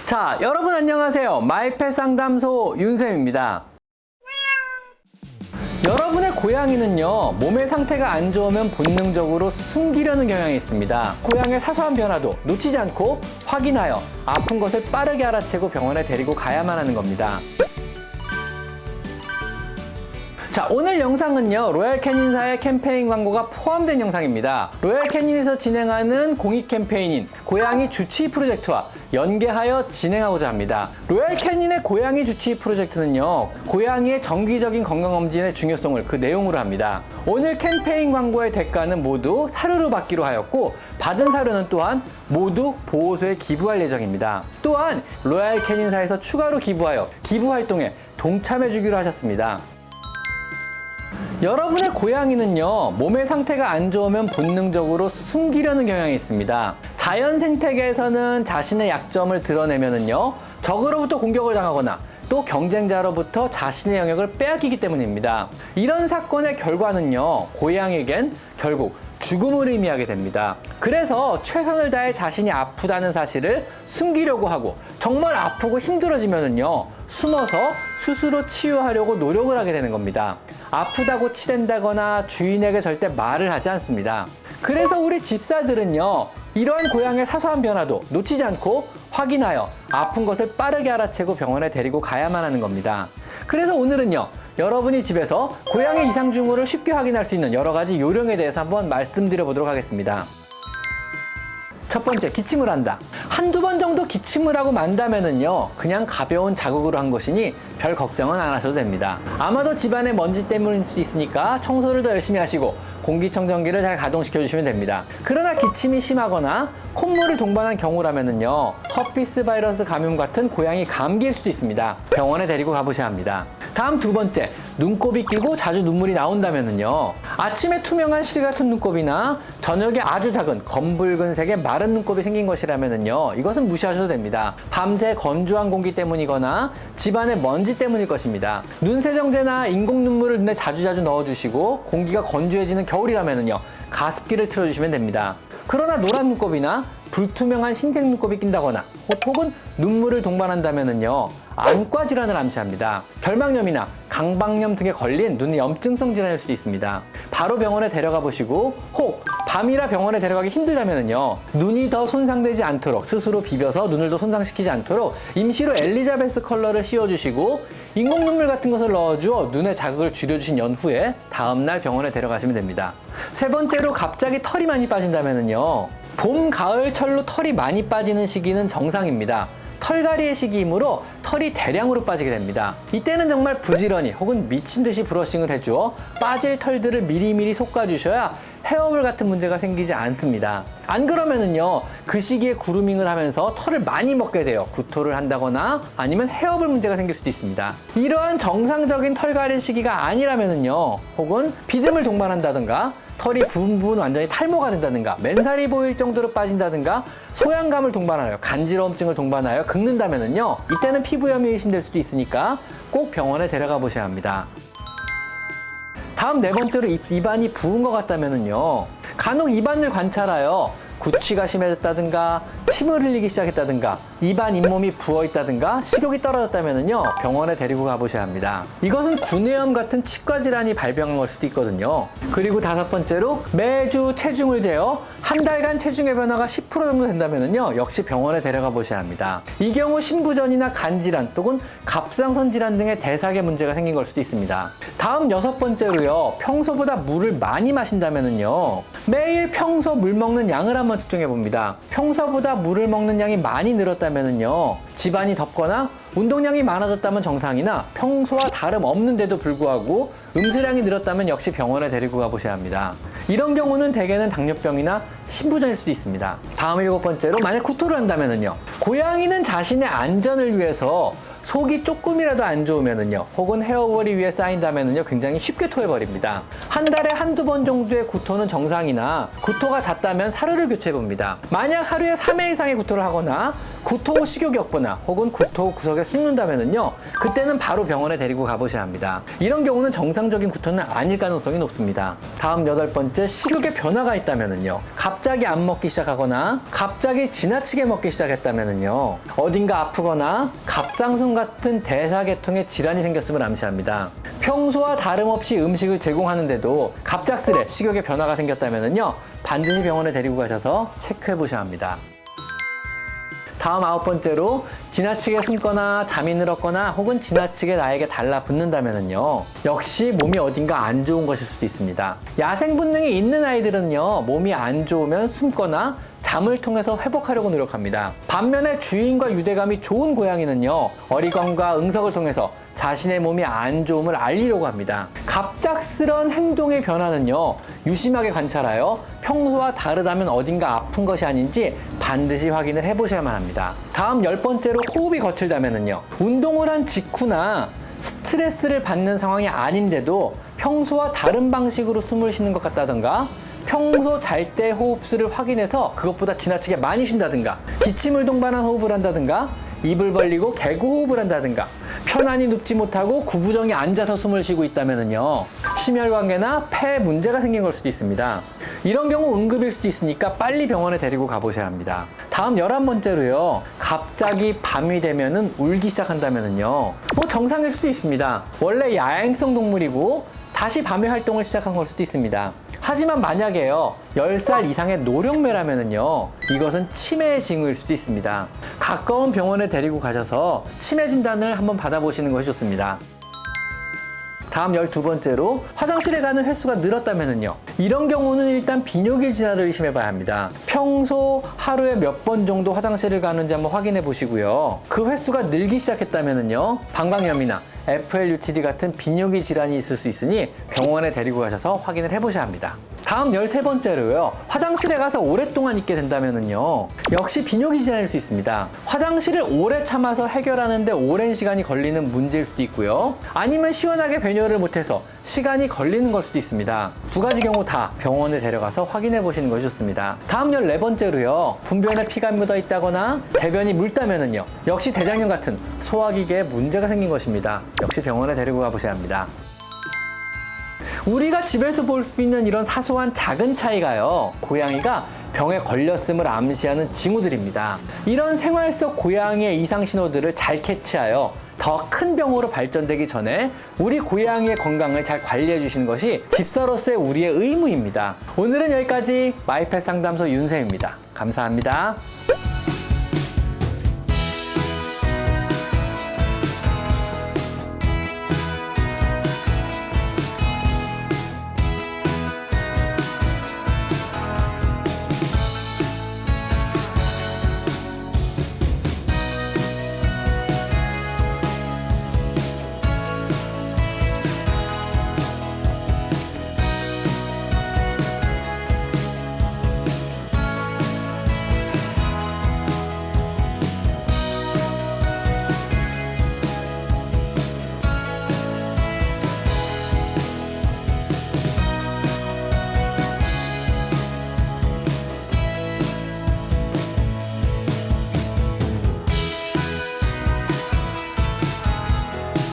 자, 여러분 안녕하세요. 마이펫 상담소 윤쌤입니다. 여러분의 고양이는요, 몸의 상태가 안 좋으면 본능적으로 숨기려는 경향이 있습니다. 고양이의 사소한 변화도 놓치지 않고 확인하여 아픈 것을 빠르게 알아채고 병원에 데리고 가야만 하는 겁니다. 자, 오늘 영상은요, 로얄캐닌사의 캠페인 광고가 포함된 영상입니다. 로얄캐닌에서 진행하는 공익 캠페인인 고양이 주치의 프로젝트와 연계하여 진행하고자 합니다. 로얄캐닌의 고양이 주치의 프로젝트는요, 고양이의 정기적인 건강검진의 중요성을 그 내용으로 합니다. 오늘 캠페인 광고의 대가는 모두 사료로 받기로 하였고, 받은 사료는 또한 모두 보호소에 기부할 예정입니다. 또한 로얄캐닌사에서 추가로 기부하여 기부 활동에 동참해 주기로 하셨습니다. 여러분의 고양이는요, 몸의 상태가 안 좋으면 본능적으로 숨기려는 경향이 있습니다. 자연 생태계에서는 자신의 약점을 드러내면은요, 적으로부터 공격을 당하거나 또 경쟁자로부터 자신의 영역을 빼앗기기 때문입니다. 이런 사건의 결과는요, 고양이에겐 결국 죽음을 의미하게 됩니다. 그래서 최선을 다해 자신이 아프다는 사실을 숨기려고 하고, 정말 아프고 힘들어지면은요, 숨어서 스스로 치유하려고 노력을 하게 되는 겁니다. 아프다고 치댄다거나 주인에게 절대 말을 하지 않습니다. 그래서 우리 집사들은요, 이러한 고양이의 사소한 변화도 놓치지 않고 확인하여 아픈 것을 빠르게 알아채고 병원에 데리고 가야만 하는 겁니다. 그래서 오늘은요, 여러분이 집에서 고양이 이상 징후를 쉽게 확인할 수 있는 여러 가지 요령에 대해서 한번 말씀드려 보도록 하겠습니다. 첫 번째, 기침을 한다. 한두 번 정도 기침을 하고 만다면은요, 그냥 가벼운 자극으로 한 것이니 별 걱정은 안 하셔도 됩니다. 아마도 집안의 먼지 때문일 수 있으니까 청소를 더 열심히 하시고 공기청정기를 잘 가동시켜 주시면 됩니다. 그러나 기침이 심하거나 콧물을 동반한 경우라면은요, 허피스 바이러스 감염 같은 고양이 감기일 수도 있습니다. 병원에 데리고 가보셔야 합니다. 다음 두 번째, 눈곱이 끼고 자주 눈물이 나온다면은요, 아침에 투명한 실 같은 눈곱이나 저녁에 아주 작은 검붉은색의 마른 눈곱이 생긴 것이라면은요, 이것은 무시하셔도 됩니다. 밤새 건조한 공기 때문이거나 집안의 먼지 때문일 것입니다. 눈 세정제나 인공 눈물을 눈에 자주자주 넣어주시고, 공기가 건조해지는 겨울이라면은요, 가습기를 틀어주시면 됩니다. 그러나 노란 눈곱이나 불투명한 흰색 눈곱이 낀다거나 혹은 눈물을 동반한다면은요, 안과 질환을 암시합니다. 결막염이나 강박염 등에 걸린 눈의 염증성 질환일 수도 있습니다. 바로 병원에 데려가 보시고, 혹 밤이라 병원에 데려가기 힘들다면은요, 눈이 더 손상되지 않도록 스스로 비벼서 눈을 더 손상시키지 않도록 임시로 엘리자베스 컬러를 씌워주시고 인공 눈물 같은 것을 넣어주어 눈의 자극을 줄여주신 연후에 다음날 병원에 데려가시면 됩니다. 세 번째로, 갑자기 털이 많이 빠진다면은요, 봄, 가을철로 털이 많이 빠지는 시기는 정상입니다. 털갈이의 시기이므로 털이 대량으로 빠지게 됩니다. 이때는 정말 부지런히 혹은 미친 듯이 브러싱을 해주어 빠질 털들을 미리미리 솎아주셔야 헤어볼 같은 문제가 생기지 않습니다. 안 그러면은요, 그 시기에 그루밍을 하면서 털을 많이 먹게 돼요. 구토를 한다거나 아니면 헤어볼 문제가 생길 수도 있습니다. 이러한 정상적인 털갈이 시기가 아니라면은요, 혹은 비듬을 동반한다든가 털이 부분 완전히 탈모가 된다든가 맨살이 보일 정도로 빠진다든가 소양감을 동반하여 간지러움증을 동반하여 긁는다면은요, 이때는 피부염이 의심될 수도 있으니까 꼭 병원에 데려가 보셔야 합니다. 다음 네 번째로, 입안이 부은 것 같다면은요, 간혹 입안을 관찰하여 구취가 심해졌다든가 침을 흘리기 시작했다든가 입안 잇몸이 부어있다든가 식욕이 떨어졌다면은요, 병원에 데리고 가보셔야 합니다. 이것은 구내염 같은 치과 질환이 발병한 걸 수도 있거든요. 그리고 다섯 번째로, 매주 체중을 재어 한 달간 체중의 변화가 10% 정도 된다면은요, 역시 병원에 데려가 보셔야 합니다. 이 경우 신부전이나 간질환 또는 갑상선 질환 등의 대사계 문제가 생긴 걸 수도 있습니다. 다음 여섯 번째로요, 평소보다 물을 많이 마신다면은요, 매일 평소 물 먹는 양을 한번 측정해 봅니다. 평소보다 물을 먹는 양이 많이 늘었다면은요, 집안이 덥거나 운동량이 많아졌다면 정상이나 평소와 다름없는데도 불구하고 음수량이 늘었다면 역시 병원에 데리고 가보셔야 합니다. 이런 경우는 대개는 당뇨병이나 신부전일 수도 있습니다. 다음 일곱 번째로, 만약 구토를 한다면은요, 고양이는 자신의 안전을 위해서 속이 조금이라도 안 좋으면은요, 혹은 헤어볼이 위에 쌓인다면은요, 굉장히 쉽게 토해버립니다. 한 달에 한두 번 정도의 구토는 정상이나 구토가 잦다면 사료를 교체해봅니다. 만약 하루에 3회 이상의 구토를 하거나 구토 후 식욕이 없거나 혹은 구토 후 구석에 숨는다면은요, 그때는 바로 병원에 데리고 가보셔야 합니다. 이런 경우는 정상적인 구토는 아닐 가능성이 높습니다. 다음 8번째, 식욕의 변화가 있다면은요, 갑자기 안 먹기 시작하거나 갑자기 지나치게 먹기 시작했다면은요, 어딘가 아프거나 갑상선 같은 대사계통에 질환이 생겼음을 암시합니다. 평소와 다름없이 음식을 제공하는데도 갑작스레 식욕의 변화가 생겼다면은요, 반드시 병원에 데리고 가셔서 체크해 보셔야 합니다. 다음 9번째로 지나치게 숨거나 잠이 늘었거나 혹은 지나치게 나에게 달라붙는다면요, 역시 몸이 어딘가 안 좋은 것일 수도 있습니다. 야생 본능이 있는 아이들은요, 몸이 안 좋으면 숨거나 잠을 통해서 회복하려고 노력합니다. 반면에 주인과 유대감이 좋은 고양이는요, 어리광과 응석을 통해서 자신의 몸이 안 좋음을 알리려고 합니다. 갑작스런 행동의 변화는요, 유심하게 관찰하여 평소와 다르다면 어딘가 아픈 것이 아닌지 반드시 확인을 해보셔야만 합니다. 다음 10번째로 호흡이 거칠다면요, 운동을 한 직후나 스트레스를 받는 상황이 아닌데도 평소와 다른 방식으로 숨을 쉬는 것 같다던가, 평소 잘 때 호흡수를 확인해서 그것보다 지나치게 많이 쉰다든가, 기침을 동반한 호흡을 한다든가, 입을 벌리고 개구 호흡을 한다든가, 편안히 눕지 못하고 구부정히 앉아서 숨을 쉬고 있다면요, 심혈관계나 폐에 문제가 생긴 걸 수도 있습니다. 이런 경우 응급일 수도 있으니까 빨리 병원에 데리고 가보셔야 합니다. 다음 11번째로요, 갑자기 밤이 되면은 울기 시작한다면요, 뭐 정상일 수도 있습니다. 원래 야행성 동물이고 다시 밤에 활동을 시작한 걸 수도 있습니다. 하지만 만약에요, 10살 이상의 노령매라면은요, 이것은 치매의 징후일 수도 있습니다. 가까운 병원에 데리고 가셔서 치매 진단을 한번 받아보시는 것이 좋습니다. 다음 12번째로 화장실에 가는 횟수가 늘었다면요, 이런 경우는 일단 비뇨기 질환을 의심해 봐야 합니다. 평소 하루에 몇 번 정도 화장실을 가는지 한번 확인해 보시고요, 그 횟수가 늘기 시작했다면요, 방광염이나 FLUTD 같은 비뇨기 질환이 있을 수 있으니 병원에 데리고 가셔서 확인을 해 보셔야 합니다. 다음 13번째로요, 화장실에 가서 오랫동안 있게 된다면요, 역시 비뇨기 질환일 수 있습니다. 화장실을 오래 참아서 해결하는데 오랜 시간이 걸리는 문제일 수도 있고요, 아니면 시원하게 배뇨를 못해서 시간이 걸리는 걸 수도 있습니다. 두 가지 경우 다 병원에 데려가서 확인해 보시는 것이 좋습니다. 다음 14번째로요, 분변에 피가 묻어 있다거나 대변이 묽다면요, 역시 대장염 같은 소화기계에 문제가 생긴 것입니다. 역시 병원에 데리고 가보셔야 합니다. 우리가 집에서 볼 수 있는 이런 사소한 작은 차이가요, 고양이가 병에 걸렸음을 암시하는 징후들입니다. 이런 생활 속 고양이의 이상 신호들을 잘 캐치하여 더 큰 병으로 발전되기 전에 우리 고양이의 건강을 잘 관리해 주시는 것이 집사로서의 우리의 의무입니다. 오늘은 여기까지 마이펫 상담소 윤쌤입니다. 감사합니다.